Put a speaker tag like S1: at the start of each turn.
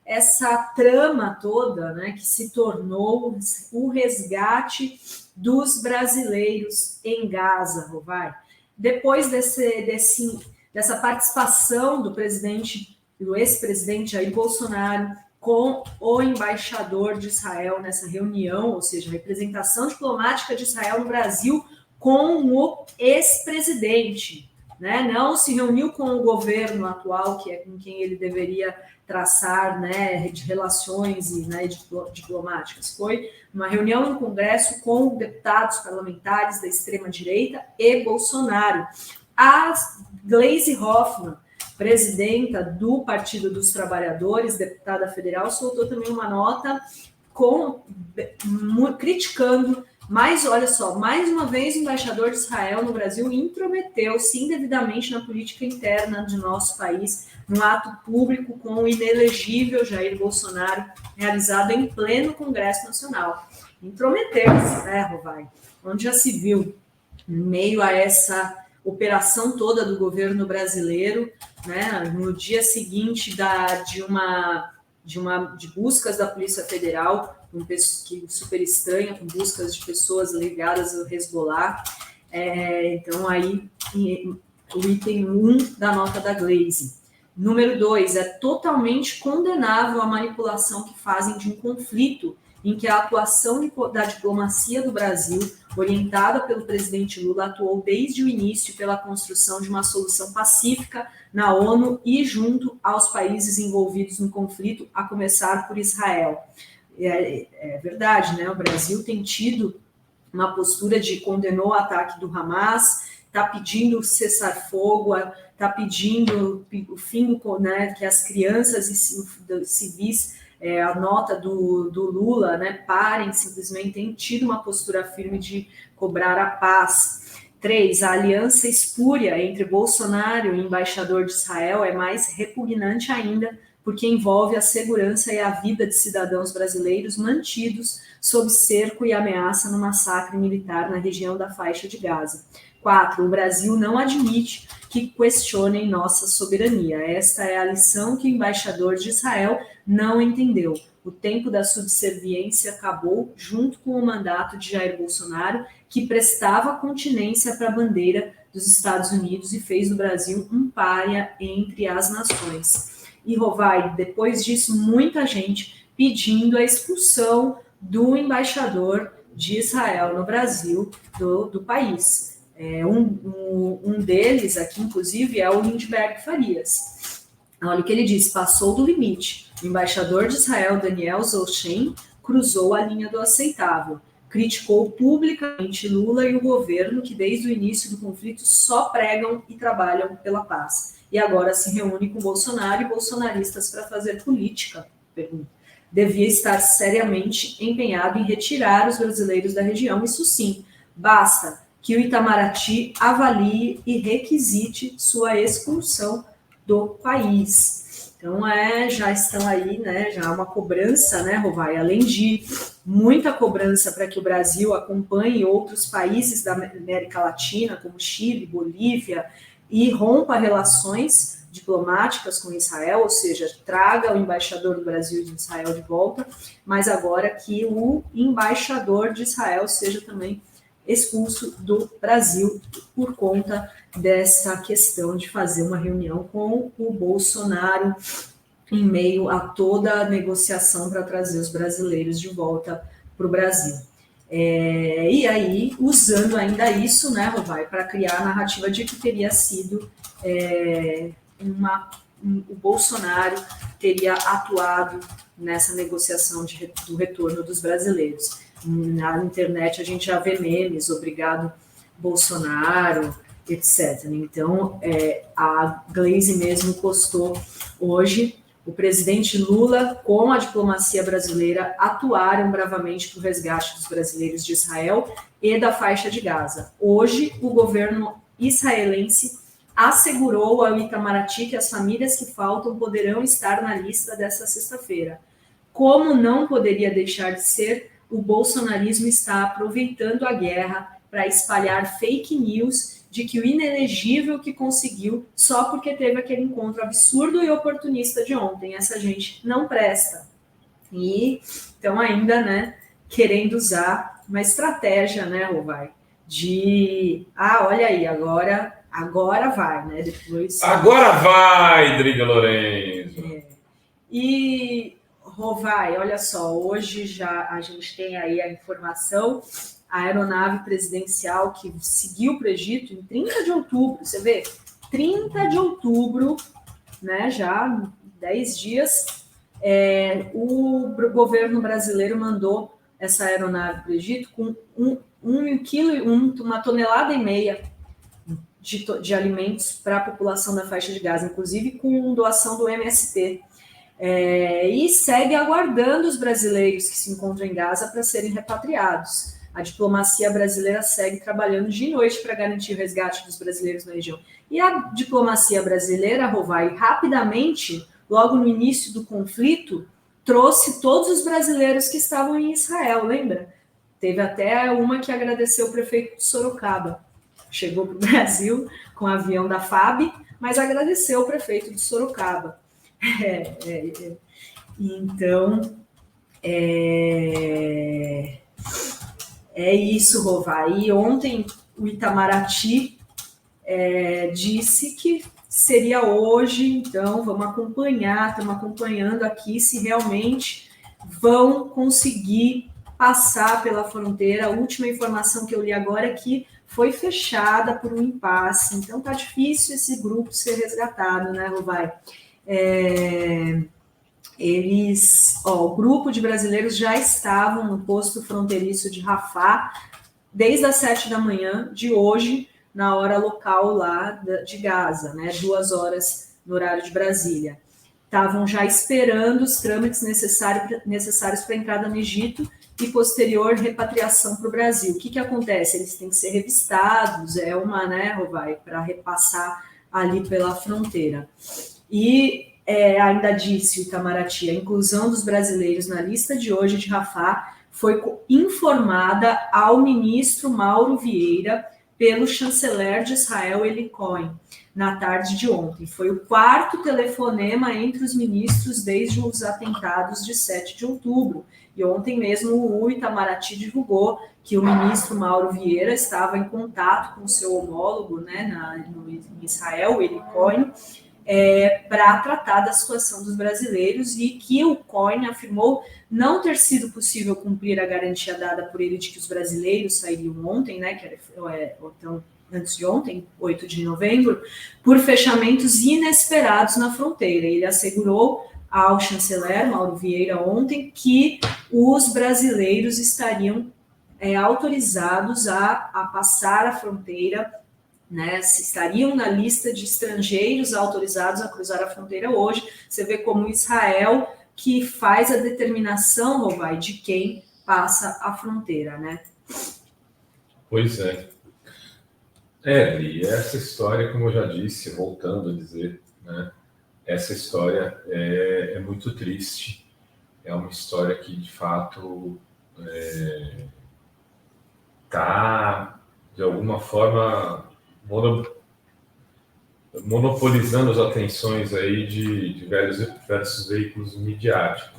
S1: essa trama toda, né, que se tornou o resgate dos brasileiros em Gaza, Rovai. Depois dessa participação do ex-presidente Jair Bolsonaro com o embaixador de Israel nessa reunião, ou seja, a representação diplomática de Israel no Brasil com o ex-presidente, né? Não se reuniu com o governo atual, que é com quem ele deveria traçar, né, de relações e, né, diplomáticas. Foi uma reunião no Congresso com deputados parlamentares da extrema-direita e Bolsonaro. A Gleisi Hoffmann, presidenta do Partido dos Trabalhadores, deputada federal, soltou também uma nota criticando, mas olha só, mais uma vez o embaixador de Israel no Brasil intrometeu-se indevidamente na política interna de nosso país, num ato público com o inelegível Jair Bolsonaro, realizado em pleno Congresso Nacional. Intrometeu-se, né, Rovai? Onde já se viu, em meio a essa operação toda do governo brasileiro, né, no dia seguinte de buscas da Polícia Federal, que super estranha, com buscas de pessoas ligadas ao Hezbollah. Então, aí, o item 1 da nota da Gleisi. Número 2, é totalmente condenável a manipulação que fazem de um conflito em que a atuação da diplomacia do Brasil, orientada pelo presidente Lula, atuou desde o início pela construção de uma solução pacífica na ONU e junto aos países envolvidos no conflito, a começar por Israel. É verdade, né? O Brasil tem tido uma postura de condenou o ataque do Hamas, está pedindo cessar-fogo, está pedindo o fim, né, que as crianças e civis, a nota do Lula, né, parem, simplesmente tem tido uma postura firme de cobrar a paz. 3, a aliança espúria entre Bolsonaro e o embaixador de Israel é mais repugnante ainda, porque envolve a segurança e a vida de cidadãos brasileiros mantidos sob cerco e ameaça no massacre militar na região da faixa de Gaza. 4, o Brasil não admite que questionem nossa soberania. Esta é a lição que o embaixador de Israel não entendeu. O tempo da subserviência acabou junto com o mandato de Jair Bolsonaro, que prestava continência para a bandeira dos Estados Unidos e fez do Brasil um pária entre as nações. E, Rovai, depois disso, muita gente pedindo a expulsão do embaixador de Israel no Brasil, do país. Um deles aqui, inclusive, é o Lindbergh Farias. Olha o que ele diz, passou do limite. O embaixador de Israel, Daniel Zolshen, cruzou a linha do aceitável. Criticou publicamente Lula e o governo, que desde o início do conflito só pregam e trabalham pela paz. E agora se reúne com Bolsonaro e bolsonaristas para fazer política, pergunta. Devia estar seriamente empenhado em retirar os brasileiros da região, isso sim, basta que o Itamaraty avalie e requisite sua expulsão do país. Então, já estão aí, né, já há uma cobrança, né, Rovai, além de muita cobrança para que o Brasil acompanhe outros países da América Latina, como Chile, Bolívia, e rompa relações diplomáticas com Israel, ou seja, traga o embaixador do Brasil de Israel de volta, mas agora que o embaixador de Israel seja também expulso do Brasil por conta dessa questão de fazer uma reunião com o Bolsonaro em meio a toda a negociação para trazer os brasileiros de volta para o Brasil. E aí, usando ainda isso, né, Rovai, para criar a narrativa de que teria sido o Bolsonaro teria atuado nessa negociação do retorno dos brasileiros. Na internet a gente já vê memes, obrigado Bolsonaro, etc. Então, a Gleisi mesmo postou hoje, o presidente Lula, com a diplomacia brasileira, atuaram bravamente para o resgate dos brasileiros de Israel e da faixa de Gaza. Hoje, o governo israelense assegurou ao Itamaraty que as famílias que faltam poderão estar na lista dessa sexta-feira. Como não poderia deixar de ser, o bolsonarismo está aproveitando a guerra para espalhar fake news de que o inelegível que conseguiu só porque teve aquele encontro absurdo e oportunista de ontem. Essa gente não presta. E estão ainda, né, querendo usar uma estratégia, né, Rovai, de, olha aí, agora vai, né, depois...
S2: Agora vai, Driga Lourenço!
S1: E, Rovai, olha só, hoje já a gente tem aí a informação, a aeronave presidencial que seguiu para o Egito em 30 de outubro, você vê, 30 de outubro, né, já 10 dias, o governo brasileiro mandou essa aeronave para o Egito com uma tonelada e meia de alimentos para a população da faixa de Gaza, inclusive com doação do MST. E segue aguardando os brasileiros que se encontram em Gaza para serem repatriados. A diplomacia brasileira segue trabalhando dia e noite para garantir o resgate dos brasileiros na região. E a diplomacia brasileira, Rovai, rapidamente, logo no início do conflito, trouxe todos os brasileiros que estavam em Israel, lembra? Teve até uma que agradeceu o prefeito de Sorocaba. Chegou para o Brasil com o avião da FAB, mas agradeceu o prefeito de Sorocaba. Então, é isso, Rovai. E ontem o Itamaraty disse que seria hoje, então vamos acompanhar, estamos acompanhando aqui se realmente vão conseguir passar pela fronteira. A última informação que eu li agora é que foi fechada por um impasse, então tá difícil esse grupo ser resgatado, né, Rovai? O grupo de brasileiros já estavam no posto fronteiriço de Rafah desde as 7 da manhã de hoje, na hora local lá de Gaza, né, 2 horas no horário de Brasília. Estavam já esperando os trâmites necessários para a entrada no Egito e posterior repatriação para o Brasil. O que acontece? Eles têm que ser revistados, né, Rovai, para repassar ali pela fronteira. E ainda disse o Itamaraty, a inclusão dos brasileiros na lista de hoje de Rafah foi informada ao ministro Mauro Vieira pelo chanceler de Israel, Eli Cohen, na tarde de ontem. Foi o 4º telefonema entre os ministros desde os atentados de 7 de outubro. E ontem mesmo o Itamaraty divulgou que o ministro Mauro Vieira estava em contato com o seu homólogo, né, em Israel, Eli Cohen, para tratar da situação dos brasileiros, e que o Cohen afirmou não ter sido possível cumprir a garantia dada por ele de que os brasileiros sairiam ontem, né, que era então, antes de ontem, 8 de novembro, por fechamentos inesperados na fronteira. Ele assegurou ao chanceler Mauro Vieira ontem que os brasileiros estariam autorizados a passar a fronteira, né, se estariam na lista de estrangeiros autorizados a cruzar a fronteira hoje. Você vê como Israel que faz a determinação, Rovai, de quem passa a fronteira, né?
S2: Pois é. E essa história, como eu já disse, voltando a dizer, né, essa história é muito triste. É uma história que, de fato, está, de alguma forma, monopolizando as atenções aí de diversos veículos midiáticos.